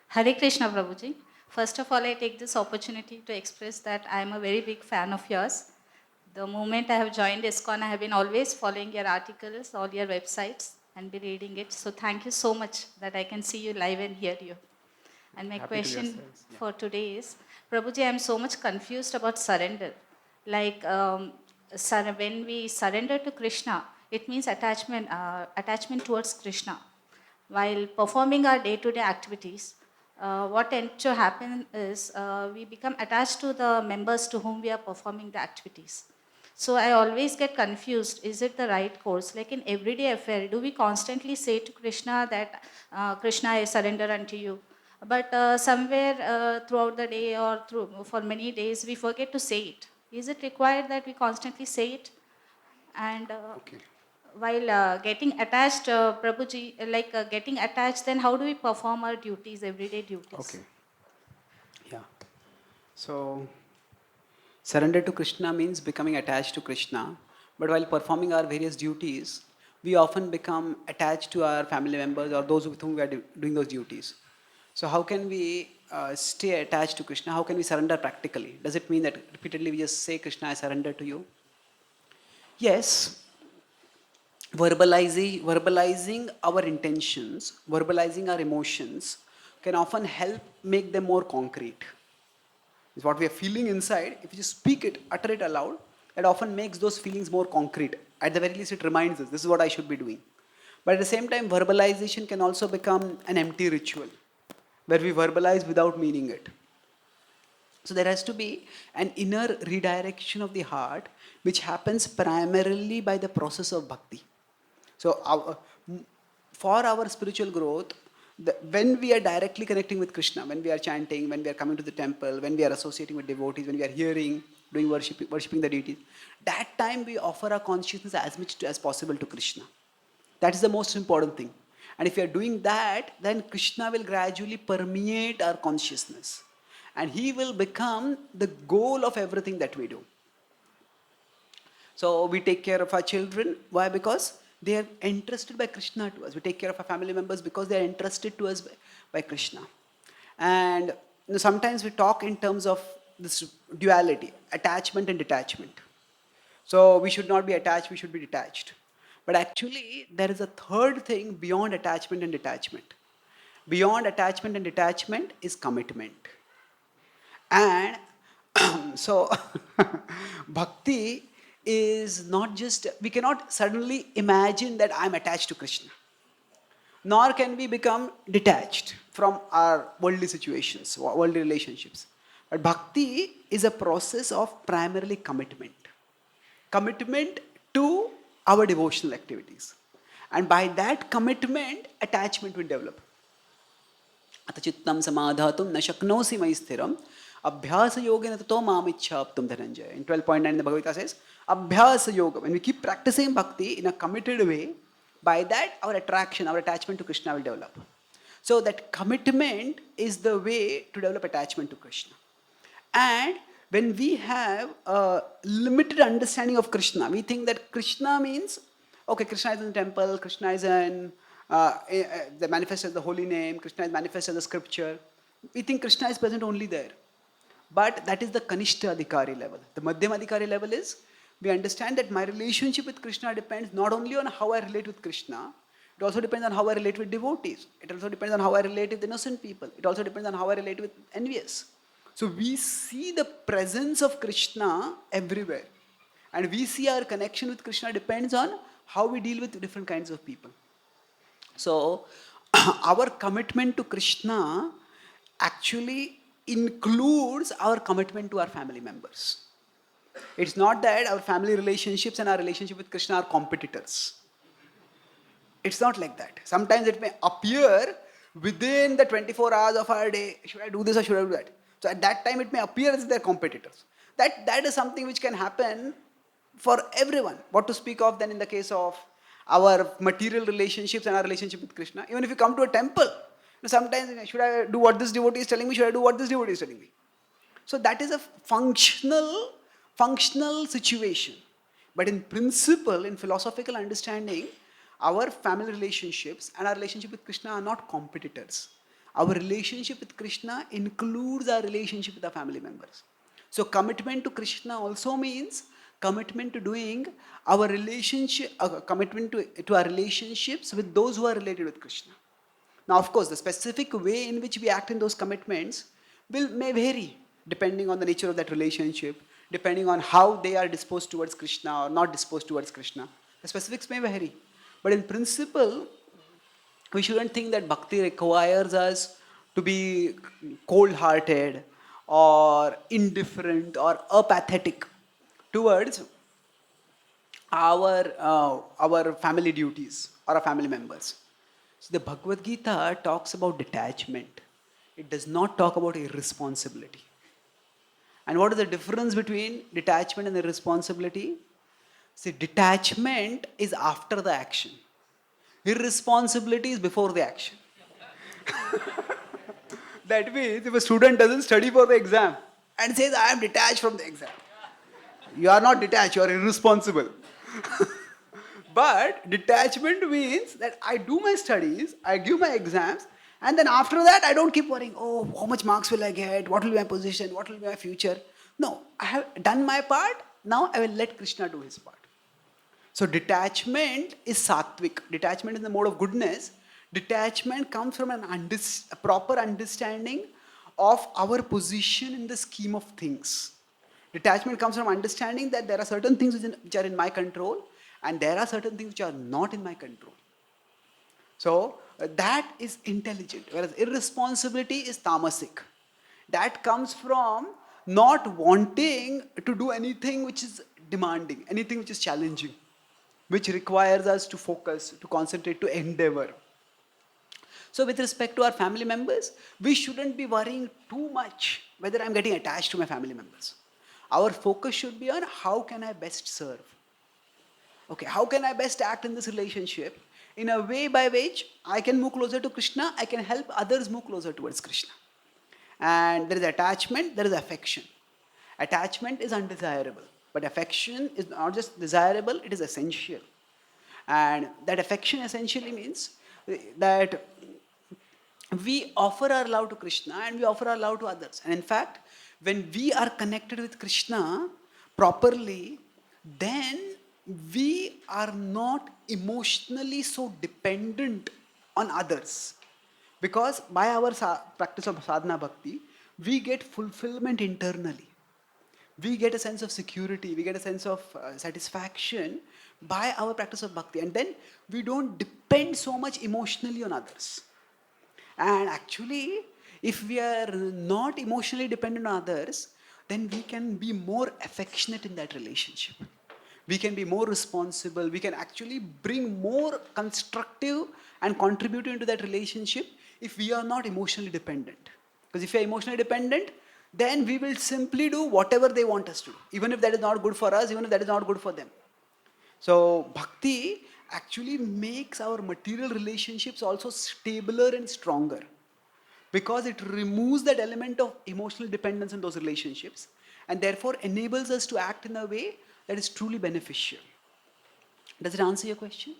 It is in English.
Hare Krishna, Prabhuji. First of all, I take this opportunity to express that I am a very big fan of yours. The moment I have joined ISKCON, I have been always following your articles, all your websites, and be reading it. So thank you so much that I can see you live and hear you. And my Happy to hear, question sir. Yeah. for today is, Prabhuji, I am so much confused about surrender. Like when we surrender to Krishna, it means attachment towards Krishna. While performing our day-to-day activities, what tends to happen is we become attached to the members to whom we are performing the activities. So I always get confused, is it the right course? Like in everyday affair, do we constantly say to Krishna that, Krishna, I surrender unto you? But somewhere throughout the day or for many days, we forget to say it. Is it required that we constantly say it? And Okay. while getting attached, Prabhuji, like getting attached, then how do we perform our duties, everyday duties? Okay. Yeah. So, surrender to Krishna means becoming attached to Krishna. But while performing our various duties, we often become attached to our family members or those with whom we are doing those duties. So, how can we stay attached to Krishna? How can we surrender practically? Does it mean that repeatedly we just say, Krishna, I surrender to you? Yes, verbalizing our intentions, verbalizing our emotions can often help make them more concrete. It's what we are feeling inside. If you just speak it, utter it aloud, it often makes those feelings more concrete. At the very least, it reminds us this is what I should be doing. But at the same time, verbalization can also become an empty ritual where we verbalize without meaning it. So there has to be an inner redirection of the heart, which happens primarily by the process of bhakti. So, for our spiritual growth, when we are directly connecting with Krishna, when we are chanting, when we are coming to the temple, when we are associating with devotees, when we are hearing, doing worship, worshipping the deities, that time we offer our consciousness as much as possible to Krishna. That is the most important thing. And if we are doing that, then Krishna will gradually permeate our consciousness. And he will become the goal of everything that we do. So we take care of our children. Why? Because they are entrusted by Krishna to us. We take care of our family members because they are entrusted to us by Krishna. And sometimes we talk in terms of this duality, attachment and detachment. So we should not be attached, we should be detached. But actually, there is a third thing beyond attachment and detachment. Beyond attachment and detachment is commitment. And so, bhakti is not just, we cannot suddenly imagine that I'm attached to Krishna, nor can we become detached from our worldly situations, worldly relationships. But bhakti is a process of primarily commitment. Commitment to our devotional activities. And by that commitment, attachment will develop. अथ चित्तं समाधातुं न शक्नोसि मयि स्थिरम् अभ्यास योगेन ततो मामिच्छाप्तुं Dhananjay. In 12.9 the Bhagavad Gita says, Abhyasa yoga. When we keep practicing bhakti in a committed way, by that our attraction, our attachment to Krishna will develop. So that commitment is the way to develop attachment to Krishna. And when we have a limited understanding of Krishna, we think that Krishna means, okay, Krishna is in the temple, Krishna is in, the manifest as the holy name, Krishna is manifest as the scripture. We think Krishna is present only there. But that is the Kanishta Adhikari level. The Madhyam Adhikari level is, we understand that my relationship with Krishna depends not only on how I relate with Krishna, it also depends on how I relate with devotees. It also depends on how I relate with innocent people. It also depends on how I relate with envious. So we see the presence of Krishna everywhere. And we see our connection with Krishna depends on how we deal with different kinds of people. So, our commitment to Krishna actually includes our commitment to our family members. It's not that our family relationships and our relationship with Krishna are competitors. It's not like that. Sometimes it may appear within the 24 hours of our day, should I do this or should I do that? So at that time it may appear as they're competitors. That is something which can happen for everyone. What to speak of then in the case of our material relationships and our relationship with Krishna. Even if you come to a temple, sometimes should I do what this devotee is telling me? Should I do what this devotee is telling me? So that is a functional situation. But in principle, in philosophical understanding, our family relationships and our relationship with Krishna are not competitors, Our relationship with Krishna includes our relationship with our family members. So commitment to Krishna also means commitment to doing our relationship, commitment to our relationships with those who are related with Krishna. Now, of course, the specific way in which we act in those commitments may vary depending on the nature of that relationship, depending on how they are disposed towards Krishna or not disposed towards Krishna. The specifics may vary. But in principle, we shouldn't think that bhakti requires us to be cold hearted or indifferent or apathetic towards our family duties or our family members. So the Bhagavad Gita talks about detachment. It does not talk about irresponsibility. And what is the difference between detachment and irresponsibility? See, detachment is after the action. Irresponsibility is before the action. That means if a student doesn't study for the exam and says, I am detached from the exam, you are not detached, you are irresponsible. But detachment means that I do my studies, I give my exams, and then after that I don't keep worrying, oh, how much marks will I get, what will be my position, what will be my future. No, I have done my part, now I will let Krishna do his part. So detachment is sattvic. Detachment is the mode of goodness. Detachment comes from a proper understanding of our position in the scheme of things. Detachment comes from understanding that there are certain things which are in my control and there are certain things which are not in my control. So that is intelligent, whereas irresponsibility is tamasic. That comes from not wanting to do anything which is demanding, anything which is challenging, which requires us to focus, to concentrate, to endeavor. So, with respect to our family members, we shouldn't be worrying too much whether I'm getting attached to my family members. Our focus should be on how can I best serve. Okay, how can I best act in this relationship in a way by which I can move closer to Krishna, I can help others move closer towards Krishna. And there is attachment, there is affection. Attachment is undesirable, but affection is not just desirable, it is essential. And that affection essentially means that we offer our love to Krishna and we offer our love to others. And in fact, when we are connected with Krishna properly, then we are not emotionally so dependent on others. Because by our practice of sadhana bhakti, we get fulfillment internally. We get a sense of security, we get a sense of satisfaction by our practice of bhakti. And then we don't depend so much emotionally on others. And actually, if we are not emotionally dependent on others, then we can be more affectionate in that relationship. We can be more responsible. We can actually bring more constructive and contribute into that relationship if we are not emotionally dependent. Because if we are emotionally dependent, then we will simply do whatever they want us to do, even if that is not good for us, even if that is not good for them. So, bhakti actually makes our material relationships also stabler and stronger because it removes that element of emotional dependence in those relationships and therefore enables us to act in a way that is truly beneficial. Does it answer your question?